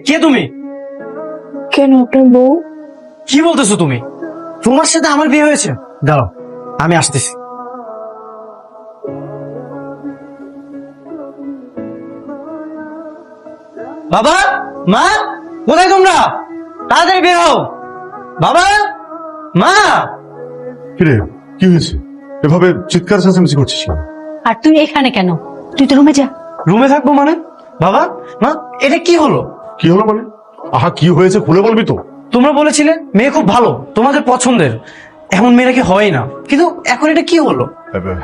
কে তুমি? কেন আপনার বউ? কি বলতেছো তুমি? তোমার সাথে আমার বিয়ে হয়েছে? দাঁড়াও, আমি আসতেছি। বাবা, মা, কোথায় তোমরা? তাড়াতাড়ি বের হও। বাবা, মা। কিরে, কি হয়েছে? এভাবে চিৎকার চেঁচামেচি করছিস কেন? আর তুই এখানে কেন? তুই তো রুমে যা। রুমে থাকবো মানে? বাবা, মা, এটা কি হলো? কি হলো মানে? আহা, কি হয়েছে খুলে বলবি তো? তোমরা বলেছিলে মেয়ে খুব ভালো, তোমাদের পছন্দের, এমন মেয়েরা কি হয় না, কিন্তু এখন এটা কি হলো?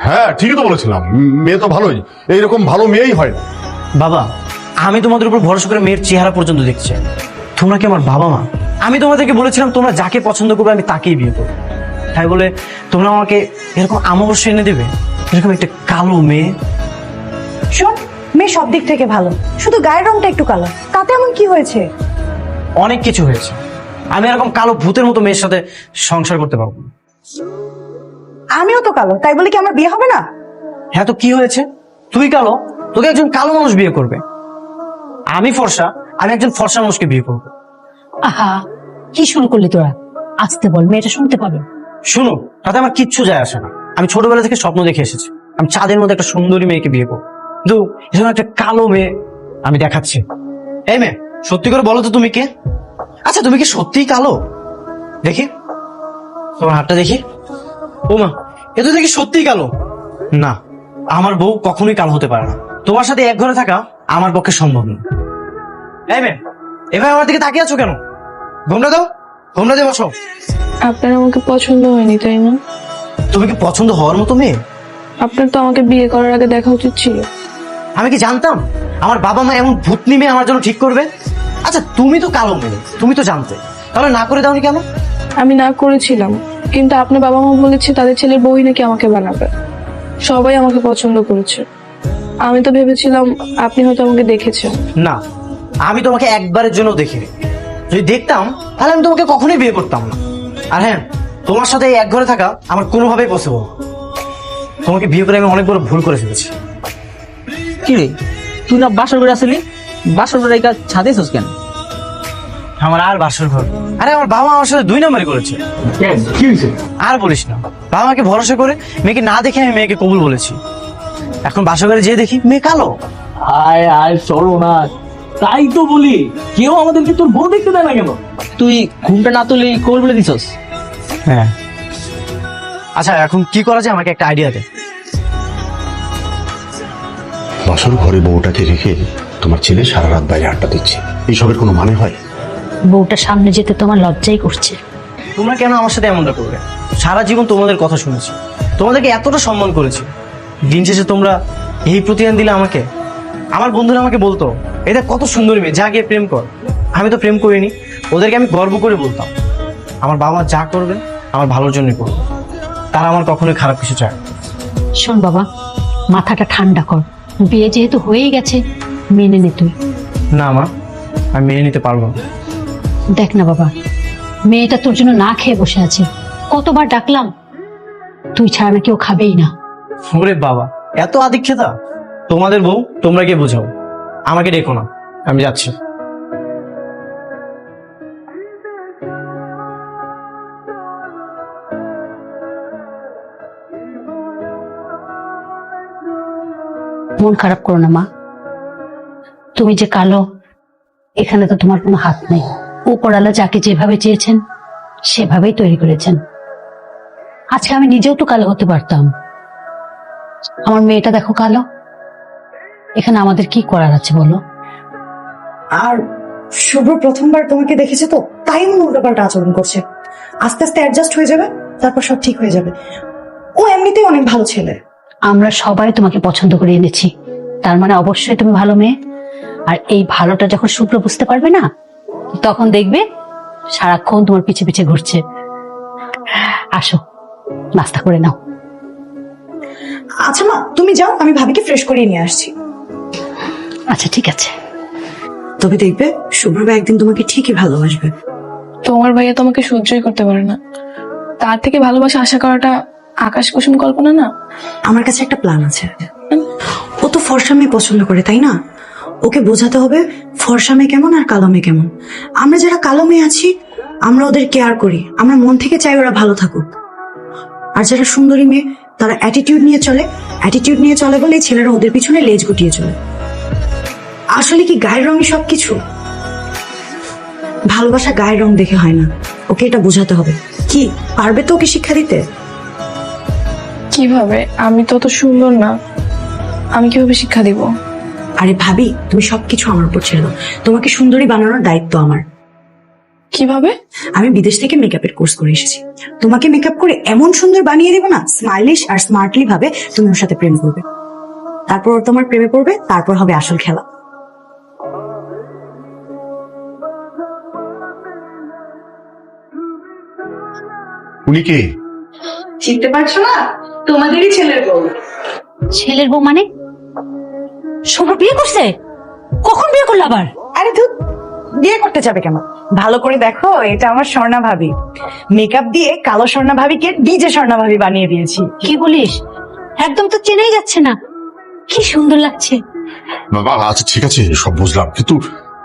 হ্যাঁ, ঠিকই তো বলেছিলাম, মেয়ে তো ভালোই, এইরকম ভালো মেয়েই হয় না। বাবা, আমি তোমাদের উপর ভরসা করে মেয়ের চেহারা পর্যন্ত দেখছি। তোমরা কি আমার বাবা মা? আমি তোমাদেরকে বলেছিলাম তোমরা যাকে পছন্দ করবে আমি তাকেই বিয়ে করবো, তাই বলে তোমরা আমাকে এরকম আমাবস্যা এনে দেবে? এরকম একটা কালো মেয়ে। শোন, মেয়ে সব দিক থেকে ভালো, শুধু গায়ের রংটা একটু কালো, তাতে এমন কি হয়েছে? অনেক কিছু হয়েছে, আমি এরকম কালো ভূতের মতো মেয়ের সাথে সংসার করতে পারবো না। আমিও তো কালো, তাই বলে কি আমার বিয়ে হবে না? হ্যাঁ, তো কি হয়েছে? তুই কালো, তোকে একজন কালো মানুষ বিয়ে করবে। আমি ফর্সা, আমি একজন ফর্সা মানুষকে বিয়ে করবো। আহা, কি শুরু করলি তোরা? আসতে বল, মেয়েটা শুনতে পাবে। শুনো, তাতে আমার কিচ্ছু যায় আসে না। আমি ছোটবেলা থেকে স্বপ্ন দেখে এসেছি আমি চাঁদের মধ্যে একটা সুন্দরী মেয়েকে বিয়ে করবো, কিন্তু এরকম একটা কালো মেয়ে আমি দেখাচ্ছি। এই মেয়ে, সত্যি করে বলো তো তুমি কে? আচ্ছা, তুমি কি সত্যিই কালো? দেখি তোমার হাতটা দেখি। ও মা, এ তো দেখি সত্যিই কালো। না, আমার বউ কখনোই কালো হতে পারে না। তোমার সাথে এক ঘরে থাকা আমার পক্ষে সম্ভব না। এই মেয়ে, এভাবে আমার দিকে তাকিয়ে আছো কেন? ঘোমটা দাও, ঘোমটা দিয়ে বসো। আপনার আমাকে পছন্দ হয়নি, তাই না? তুমি কি পছন্দ হওয়ার মতো মেয়ে? আপনার তো আমাকে বিয়ে করার আগে দেখা উচিত ছিল। আমি কি জানতাম আমার বাবা মা এমন ভূতনি মেয়ে আমার জন্য ঠিক করবে? আচ্ছা, তুমি তো কালো মেয়ে, তুমি তো জানতে, তাহলে না করে দাওনি কেন? আমি না করেছিলাম, কিন্তু আপনার বাবা মা বলেছে তাদের ছেলের বউই নাকি আমাকে বানাবে। সবাই আমাকে পছন্দ করেছে। আমি তো ভেবেছিলাম আপনি হয়তো আমাকে দেখেছেন। না, আমি তোমাকে একবারের জন্য দেখিনি। যদি দেখতাম তাহলে আমি তোমাকে কখনোই বিয়ে করতাম না। আর হ্যাঁ, তোমার সাথে এই এক ঘরে থাকা আমার কোনোভাবেই পসিবল না। তোমাকে বিয়ে করে আমি অনেক বড় ভুল করে ফেলেছি। কি রে, তুই না বাসর করে আসলি? বাসর করে এই কাজ ছাদেছিস কেন? আমার আর বাসর ঘর? আরে আমার বাবা আমার সাথে 2 নম্বরই করেছে। কি হয়েছে? আর বলিস না, বাবা মাকে ভরসা করে মেয়েকে না দেখে আমি মেয়েকে কবুল বলেছি। এখন বাসর ঘরে যেয়ে দেখি মেয়ে কালো। আয় আয় চলো না, তাই তো বলি কেউ আমাদেরকে তোর বউ দেখতে দেয় না কেন? তুই ঘুমটা না তুলে কবুল বলে দিছস? হ্যাঁ। আচ্ছা, এখন কি করা যায়, আমাকে একটা আইডিয়া দে। বাসর ঘরে বউটাকে রেখে তোমার ছেলে সারা রাত বাইরে আড্ডা দিচ্ছে, এইসবের কোনো মানে হয়? বউটা সামনে যেতে তোমার লজ্জাই করছে। তোমরা কেন আমার সাথে এমনটা করবে? সারা জীবন তোমাদের কথা শুনেছি, তোমাদেরকে এতটা সম্মান করেছি, দিন শেষে তোমরা এই প্রতিদান দিলে আমাকে। আমার বন্ধুরা আমাকে বলতো এটা কত সুন্দরী মেয়ে, যা গিয়ে প্রেম কর। আমি তো প্রেম করিনি, ওদেরকে আমি গর্ব করে বলতাম আমার বাবা যা করবে আমার ভালোর জন্যই করবে, তারা আমার কখনোই খারাপ কিছু চায় না। শোন বাবা, মাথাটা ঠান্ডা কর, বিয়ে যেহেতু হয়েই গেছে মেনে নে তুই। না মা, আমি মেনে নিতে পারবো না। দেখ না বাবা, মেয়েটা তোর জন্য না খেয়ে বসে আছে, কতবার ডাকলাম, তুই ছাড়া না কেউ খাবেই না। ওরে বাবা, এত আদিক্ষেতা! তোমাদের বউ, তোমরা গিয়ে বোঝাও, আমাকে ডেকো না, আমি যাচ্ছি। মন খারাপ করো না মা, তুমি যে কালো এখানে তো তোমার কোনো হাত নেই। উপরওয়ালা যাকে যেভাবে চেয়েছেন সেভাবেই তৈরি করেছেন। আজকে আমি নিজেও তো কালো হতে পারতাম, আমার মেয়েটা দেখো কালো, এখানে আমাদের কি করার আছে বলো? আর শুভ্র প্রথমবার তোমাকে দেখেছে তো, তাই এমন উল্টোপাল্টা আচরণ করছে। আস্তে আস্তে অ্যাডজাস্ট হয়ে যাবে, তারপর সব ঠিক হয়ে যাবে। ও এমনিতেই অনেক ভালো ছেলে। আমরা সবাই তোমাকে পছন্দ করে এনেছি, তার মানে অবশ্যই তুমি ভালো মেয়ে। আর এই ভালোটা যখন শুভ্র বুঝতে পারবে না, তখন দেখবে সারাক্ষণ তোমার পিছে পিছে ঘুরছে। আসো, নাস্তা করে নাও। আচ্ছা মা, তুমি যাও, আমি ভাবিকে ফ্রেশ করিয়ে নিয়ে আসছি। আচ্ছা ঠিক আছে। তবে দেখবে শুভ্র ভাই একদিন তোমাকে ঠিকই ভালোবাসবে। তোমার ভাইয়া তোমাকে সহ্যই করতে পারে না, তার থেকে ভালোবাসা আশা করাটা আকাশ কুসুম কল্পনা না। আমার কাছে একটা প্ল্যান আছে। ও তো ফর্সা মেয়ে পছন্দ করে, তাই না? ওকে বোঝাতে হবে ফর্সা মেয়ে কেমন আর কালো মেয়ে কেমন। আমরা যারা কালো মেয়ে আছি, আমরা ওদের কেয়ার করি, আমরা মন থেকে চাই ওরা ভালো থাকুক। আর যারা সুন্দরী মেয়ে, তারা অ্যাটিটিউড নিয়ে চলে। অ্যাটিটিউড নিয়ে চলে বলেই ছেলেরা ওদের পিছনে লেজ গুটিয়ে চলে। আসলে কি গায়ের রঙই সবকিছু? ভালোবাসা গায়ের রং দেখে হয় না, ওকে এটা বোঝাতে হবে। কি পারবে তো ওকে শিক্ষা দিতে? কিভাবে? আমি তো অত সুন্দর না, আমি কিভাবে শিক্ষা দিব? আরে ভাবি, তুমি সবকিছু আমার উপর ছেড়ে দাও। তোমাকে সুন্দরী বানানোর দায়িত্ব আমার। কিভাবে? আমি বিদেশ থেকে মেকআপের কোর্স করে এসেছি। তোমাকে মেকআপ করে এমন সুন্দর বানিয়ে দেবো না, স্মাইলিশ আর স্মার্টলি ভাবে তুমি ওর সাথে প্রেম করবে। তারপর ওর তোমার প্রেমে পড়বে, তারপর হবে আসল খেলা। উনি কে? চিনতে পারছো না? তোমাদেরই ছেলের বউ। ছেলের বউ মানে? শুভ বিয়ে করছে? কখন বিয়ে করলো আবার? আরে তুই বিয়ে করতে যাবে কেন? ভালো করে দেখো, এটা আমার স্বর্ণা ভাবি। মেকআপ দিয়ে কালো স্বর্ণা ভাবিকে ডিজে স্বর্ণা ভাবি বানিয়ে দিয়েছি। কি বলিস? একদম তো চেনাই যাচ্ছে না। কি সুন্দর লাগছে। বাবা আচ্ছা ঠিক আছে, সব বুঝলাম, কিন্তু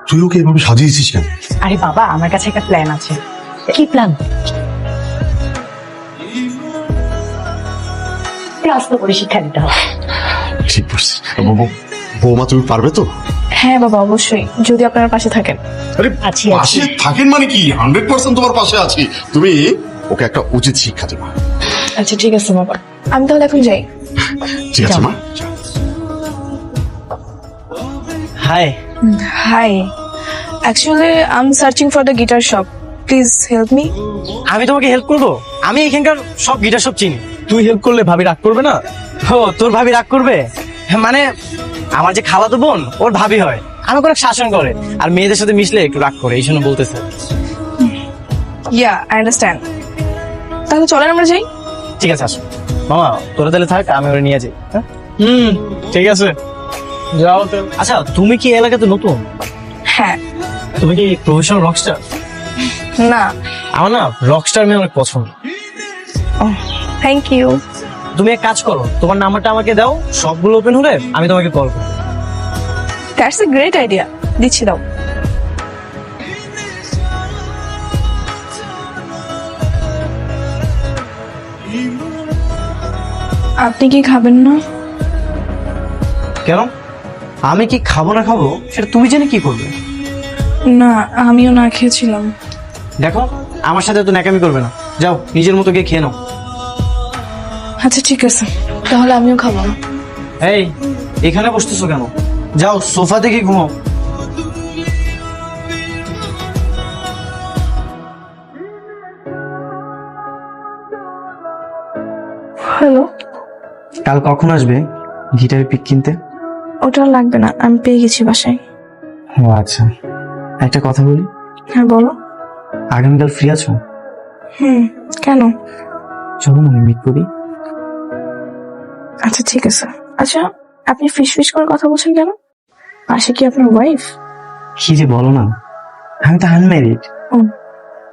তুই ওকে এভাবে সাজিয়েছিস কেন? আরে বাবা, আমার কাছে একটা প্ল্যান আছে। কি প্ল্যান? ক্লাস তো করে শিক্ষা দিতে হবে। ঠিক বলছিস। বৌমা তুমি পারবে তো? হ্যাঁ বাবা, অবশ্যই, যদি আপনার পাশে থাকেন। আরে আছি, পাশে থাকেন মানে কি? 100% তোমার পাশে আছি। তুমি ওকে একটা উচিত শিক্ষা দেবা। আচ্ছা ঠিক আছে বাবা, আমি তাহলে এখন যাই। ঠিক আছে মা। Hi. Hi, actually I am searching for the guitar shop, please help me. আমি তোমাকে হেল্প করবো? আমি এখানকার সব গিটার সব চিনি। তুই হেল্প করলে ভাবি রাগ করবে না? ও, তোর ভাবি রাগ করবে? মানে আমার যে খালাতো বোন, ওর ভাবি হয়, আমাকে অনেক শাসন করে, আর মেয়েদের সাথে মিশলে একটু রাগ করে, এই জন্য বলতেছে। ইয়া, আই আন্ডারস্ট্যান্ড। তাহলে চলেন আমরা যাই। ঠিক আছে, আসো মামা, তোরা তাহলে থাক, আমি ওরা নিয়ে যাই। হ্যাঁ? ঠিক আছে, যাও তো। আচ্ছা, তুমি কি এই এলাকাতে নতুন? হ্যাঁ। তুমি কি প্রফেশনাল রকস্টার? না। আমার না রকস্টার মেয়ে অনেক পছন্দ। Thank you. তুমি এক কাজ করো, তোমার নাম্বারটা আমাকে দাও, সবগুলো ওপেন হলে আমি তোমাকে কল করবো। দ্যাটস এ গ্রেট আইডিয়া, দিচ্ছি, দাও। আপনি কি খাবেন না? কেন? আমি কি খাবো না খাবো সেটা তুমি জেনে কি করবে? না, আমিও না খেয়েছিলাম। দেখো, আমার সাথে তো ন্যাকামি করবে না, যাও নিজের মতো গিয়ে খেয়ে নাও। আচ্ছা ঠিক আছে, তাহলে আমিও খাবো না। এই, এখানে বসতেছো কেন? যাও সোফাতে গিয়ে ঘুমাও। হ্যালো। কাল কখন আসবে গিটারের পিক কিনতে? ওটা লাগবে না, আমি পেয়ে গেছি বাসায়। ও আচ্ছা, একটা কথা বলি। হ্যাঁ বলো। আগামীকাল ফ্রি আছো? কেন? চলো না মিট করি। আচ্ছা ঠিক আছে। আচ্ছা, আপনি ফিস ফিস করে কথা বলছেন কেন? পাশে কি আপনার ওয়াইফ? কি যে বলো না, আমি তো আনম্যারিড।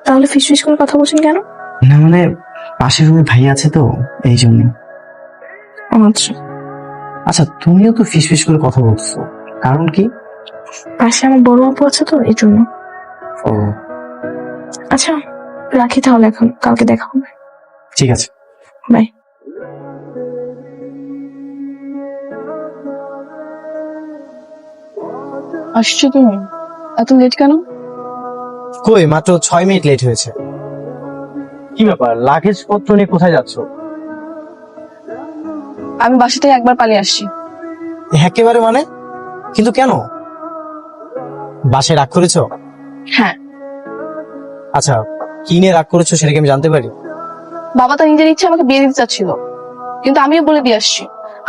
তাহলে ফিস ফিস করে কথা বলছেন কেন? না মানে পাশের রুমে ভাই আছে তো, এই জন্য। আচ্ছা। আচ্ছা, তুমিও তো ফিস ফিস করে কথা বলছো, কারণ কি? পাশে আমার বড় আপু আছে তো, এই জন্য। ও আচ্ছা রাখি তাহলে, এখন কালকে দেখা হবে। ঠিক আছে, বাই। আসছো তুমি? এত লেট কেন? কই মাত্র 6 মিনিট লেট হয়েছে। কি ব্যাপার, লাগেজ পত্র নিয়ে কোথায় যাচ্ছ? আমি বাসা থেকে একবার পালিয়ে আসছি। একেবারে মানে? কিন্তু কেন? বাসায় রাগ করেছো? হ্যাঁ। আচ্ছা, কি নিয়ে রাগ করেছো সেটা কি আমি জানতে পারি? বাবা তার নিজের ইচ্ছে আমাকে বিয়ে দিতে চাচ্ছিল, কিন্তু আমিও বলে দিয়ে আসছি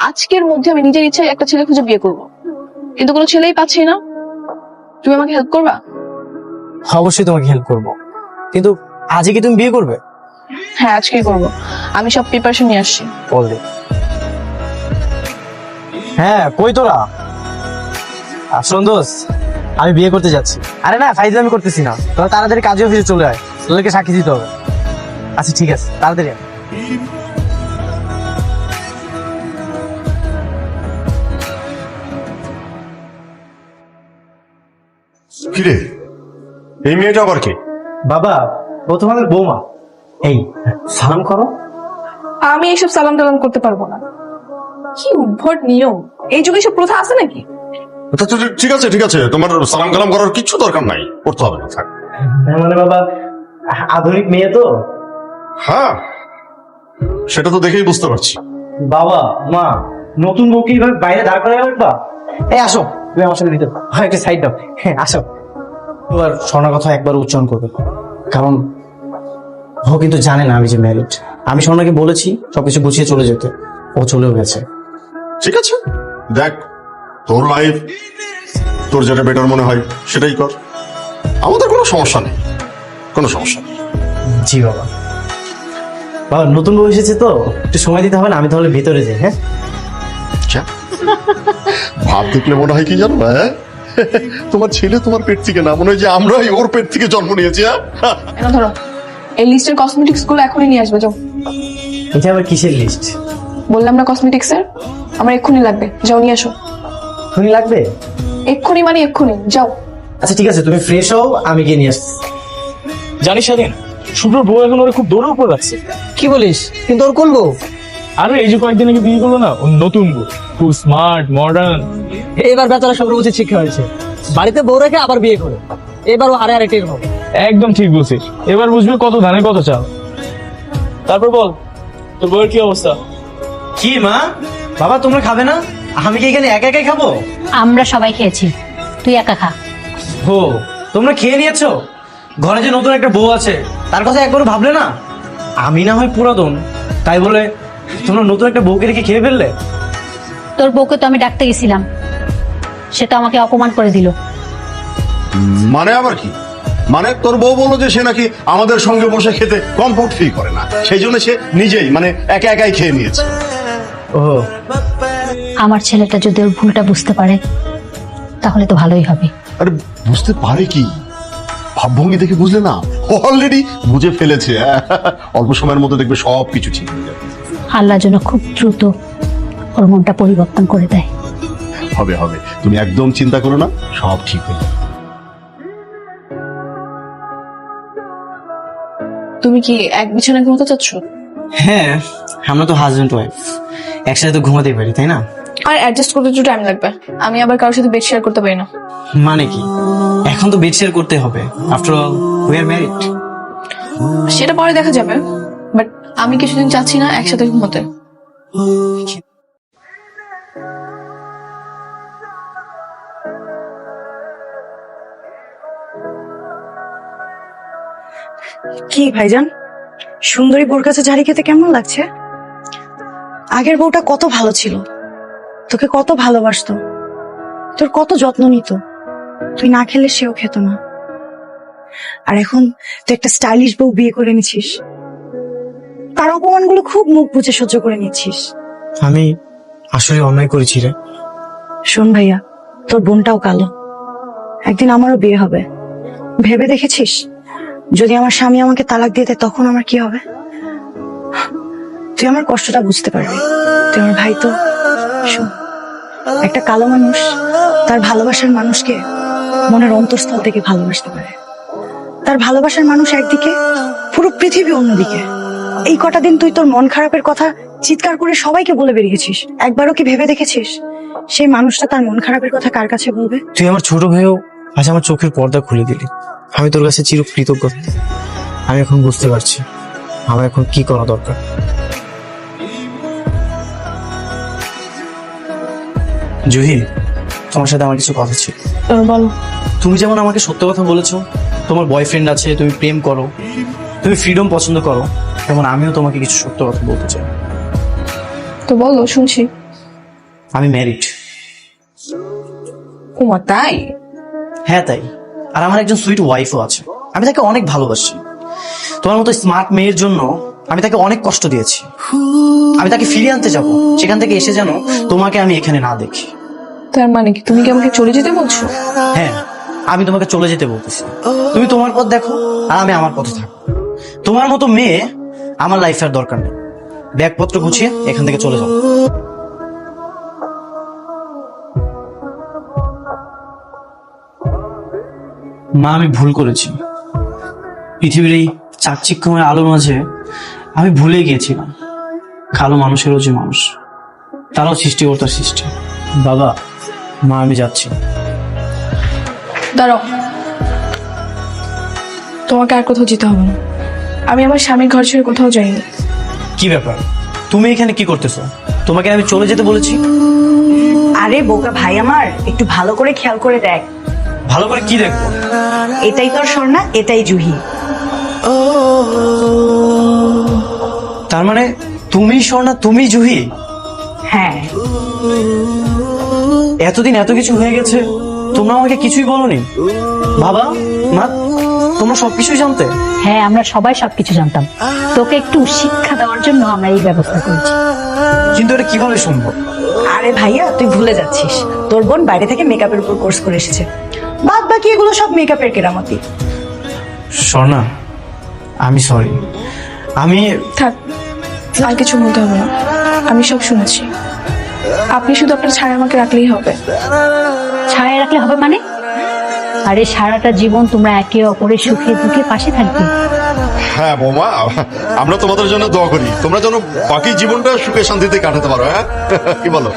আজকের মধ্যে আমি নিজের ইচ্ছায় একটা ছেলে খুঁজে বিয়ে করব, কিন্তু কোনো ছেলেই পাচ্ছি না। তুমি আমাকে হেল্প করবা? অবশ্যই তোমাকে হেল্প করবো, কিন্তু আজই কি তুমি বিয়ে করবে? হ্যাঁ আজকেই করবো। আমি সব প্রিপারেশন নিয়ে আসছি। বল দে। হ্যাঁ কই তোরা? আসুন দোস্ত, আমি বিয়ে করতে যাচ্ছি। আরে না, ফাইজলামি করতেছি না, তোরা তাড়াতাড়ি কাজে অফিসে চলে আয়, তোদেরকে সাক্ষী দিতে হবে। আচ্ছা ঠিক আছে, তাড়াতাড়ি আয়। কিরে, এই মেয়েটা আবার কে? বাবা, ও তোমাদের বৌমা। এই সালাম করো। আমি এইসব সালাম টালাম করতে পারবো না। কি উদ্ভট নিয়ম, এই যুগে সব প্রথা আছে নাকি? তো ঠিক আছে ঠিক আছে, তোমার সালাম কালাম করার কিচ্ছু দরকার নাই, করতে হবে না, থাক। মানে বাবা, আধুনিক মেয়ে তো। হ্যাঁ, সেটা তো দেখেই বুঝতে পারছি। বাবা মা, নতুন বউকে এইভাবে বাইরে দাঁড় করাই রাখবা? এই আসো, তুমি আমার সাথে দিতে একটা সাইড দাও। হ্যাঁ আসো। এবার সোনার কথা একবার উচ্চারণ করবে, কারণ ও কিন্তু জানে না আমি যে ম্যারিড। আমি সোনাকে বলেছি সবকিছু গুছিয়ে চলে যেতে, ও চলেও গেছে। ঠিক আছে, দেখ তোর লাইফ, তোর যেটা বেটার মনে হয় সেটাই কর, আমাদের কোনো সমস্যা নেই, কোনো সমস্যা নেই। জি বাবা। বাবা নতুন বউ এসেছে তো, একটু সময় দিতে হবে না? আমি তাহলে ভিতরে যাই। হ্যাঁ আচ্ছা, ভাব দেখলে মনে হয় কি জানো, হ্যাঁ তোমার ছেলে তোমার পেট থেকে না, মনে হয় যে আমরাই ওর পেট থেকে জন্ম নিয়েছি। হ্যাঁ এটা ধরো, এই লিস্টের কসমেটিক্স গুলো এখনই নিয়ে আসবে। যাও। এটা আবার কিসের লিস্ট? বললাম না কসমেটিক্স এর, আমার এক্ষুনি লাগবে, যাও নিয়ে আসো। এখনই লাগবে? এক্ষুনি মানে এক্ষুনি, যাও। আচ্ছা ঠিক আছে, তুমি ফ্রেশ হও, আমি গিয়ে নিয়ে আসছি। জানিস স্বাধীন, শুভ্র বউ এখন ওরা খুব দৌড়ের উপর রাখছে। কি বলিস? কিন্তু ওর কোন বউ? আরে এই যে কয়েকদিন আগে বিয়ে করলো না, ওর নতুন বউ, খুব স্মার্ট মডার্ন। এবার বেচারা সব উচিত শিক্ষা হয়েছে, বাড়িতে বউ রেখে আবার বিয়ে করে। এবার ও হারে হারে টের হবে। একদম ঠিক বলছিস, এবার বুঝবি কত ধানে কত চাল। তারপর বল, তোর বউয়ের কি অবস্থা? কি মা, বাবা তোমরা খাবে না? আমি কি এখানে একা একাই খাবো? আমরা সবাই খেয়েছি, তুই একা খা। ও, তোমরা খেয়ে নিয়েছো? ঘরে যে নতুন একটা বউ আছে তার কথা একবারও ভাবলে না? আমি না হয় পুরাতন, তাই বলে তোমরা নতুন একটা বউকে রেখে খেয়ে ফেললে? তোর বউকে তো আমি ডাকতে গেছিলাম, সে তো আমাকে অপমান করে দিল। মানে আবার কি? মানে তোর বউ বললো যে সে নাকি আমাদের সঙ্গে বসে খেতে কমফোর্ট ফিল করে না, সেই জন্য সে নিজেই মানে একা একাই খেয়ে নিয়েছে। ও, আমার ছেলেটা যদি ওর ভুলটা বুঝতে পারে তাহলে তো ভালোই হবে। আরে বুঝতে পারে কি? ভাবভঙ্গি দেখে বুঝলে না, অলরেডি বুঝে ফেলেছে। অল্প সময়ের মধ্যে দেখবে সব কিছু ঠিক হয়ে যাবে। আল্লাহ যেন খুব দ্রুত ওর মনটা পরিবর্তন করে দেয়। হবে হবে, তুমি একদম চিন্তা করো না, সব ঠিক হয়ে যাবে। তুমি কি এক বিছানায় ঘুমোতে চাচ্ছ? হ্যাঁ, আমরা তো হাজবেন্ড ওয়াইফ, একসাথে তো ঘুমাতেই পারি তাই না? আর অ্যাডজাস্ট করতে একটু টাইম লাগবে। আমি আবার কারোর সাথে বেড শেয়ার করতে পারি না। মানে কি, এখন তো বেড শেয়ার করতে হবে, after all we are married. সেটা পরে দেখা যাবে, বাট আমি কিছুদিন চাচ্ছি না একসাথে ঘুমোতে। কি ভাইজান, সুন্দরী বোর কাছে ঝাড়ি খেতে কেমন লাগছে? আগের বউটা কত ভালো ছিল, তোকে কত ভালোবাসতো, তোর কত যত্ন নিত, তুই না খেলে সেও খেত না। আর এখন তুই একটা স্টাইলিশ বউ বিয়ে করে নিছিস, তার অপমানগুলো খুব মুখ বুঝে সহ্য করে নিচ্ছিস। আমি আসলে অন্যায় করেছি রে। শোন ভাইয়া, তোর বোনটাও কালো, একদিন আমারও বিয়ে হবে। ভেবে দেখেছিস যদি আমার স্বামী আমাকে তালাক দিয়ে দেয় তখন আমার কি হবে? তুই আমার কষ্টটা বুঝতে পারবি, তুই আমার ভাই তো। শোন, একটা কালো মানুষ তার ভালোবাসার মানুষকে মনের অন্তঃস্থল থেকে ভালোবাসতে পারে। তার ভালোবাসার মানুষ একদিকে, পুরো পৃথিবী অন্যদিকে। এই কটা দিন তুই তোর মন খারাপের কথা চিৎকার করে সবাইকে বলে বেরিয়েছিস, একবারও কি ভেবে দেখেছিস সেই মানুষটা তার মন খারাপের কথা কার কাছে বলবে? তুই আমার ছোট ভাইও আজ আমার চোখের পর্দা খুলে দিলি। আমি তোর কাছে চির কৃতজ্ঞ। আমি এখন বুঝতে পারছি আমার এখন কি করা দরকার। জুহি, তোমার সাথে আমার কিছু কথা ছিল। বলো। তুমি যেমন আমাকে সত্য কথা বলেছো, তোমার বয়ফ্রেন্ড আছে, তুমি প্রেম করো, তুমি ফ্রিডম পছন্দ করো, তেমন আমিও তোমাকে কিছু সত্য কথা বলতে চাই। তো বলো, শুনছি। আমি ম্যারিড। ওমা তাই? হ্যাঁ তাই। আর আমার একজন সুইট ওয়াইফও আছে, আমি তাকে অনেক ভালোবাসি। তোমার মতো স্মার্ট মেয়ের জন্য আমি তাকে অনেক কষ্ট দিয়েছি। আমি তাকে ফিরিয়ে আনতে যাব, সেখান থেকে এসে যেন তোমাকে আমি এখানে না দেখি। তার মানে কি তুমি কি আমাকে চলে যেতে বলছো? হ্যাঁ, আমি তোমাকে চলে যেতে বলতেছি। তুমি তোমার পথ দেখো আর আমি আমার পথে থাকবো। তোমার মতো মেয়ে আমার লাইফে আর দরকার নেই। ব্যাগপত্র গুছিয়ে এখান থেকে চলে যাও। মা, আমি ভুল করেছি। পৃথিবীর এই চাকচিক্যময় আলোর মাঝে আমি ভুলে গিয়েছিলাম কালো মানুষেরও যে মানুষ, তারাও সৃষ্টিকর্তার সৃষ্টি। বাবা, মা, আমি যাচ্ছি। দাঁড়াও, তোমাকে আর কোথাও যেতে হবে না। আমি আমার স্বামীর ঘর ছেড়ে কোথাও যাইনি। কি ব্যাপার, তুমি এখানে কি করতেছো? তোমাকে আমি চলে যেতে বলেছি। আরে বোকা ভাই আমার, একটু ভালো করে খেয়াল করে দেখ। ভালো করে কি দেখবো? এটাই তোর স্বর্ণা, এটাই জুহি। তার মানে তুমি স্বর্ণা, তুমি জুহি? হ্যাঁ, এতদিন এত কিছু হয়ে গেছে, তোমরা আমাকে কিছুই বলনি। বাবা, মা, তোমরা সবকিছুই জানতে? হ্যাঁ, আমরা সবাই সবকিছু জানতাম। তোকে একটু শিক্ষা দেওয়ার জন্য আমরা এই ব্যবস্থা করেছি। কিন্তু এটা কিভাবে সম্ভব? আরে ভাইয়া তুই ভুলে যাচ্ছিস, তোর বোন বাইরে থেকে মেকআপের উপর কোর্স করে এসেছে। বাদ বাকি এগুলো সব মেকআপের কেরামতি। স্বর্ণা, আমি সরি। আমি থাক, আর কিছু বলতে হবে না, আমি সব শুনেছি। আপনি শুধু আপনার ছায়া আমাকে রাখলেই হবে। ছায়া রাখলে হবে মানে? আরে সারাটা জীবন তোমরা একে অপরের সুখে দুঃখে পাশে থাকবে। হ্যাঁ বৌমা, আমরা তোমাদের জন্য দোয়া করি, তোমরা যেন বাকি জীবনটা সুখে শান্তিতে কাটাতে পারো। হ্যাঁ, কি বলো?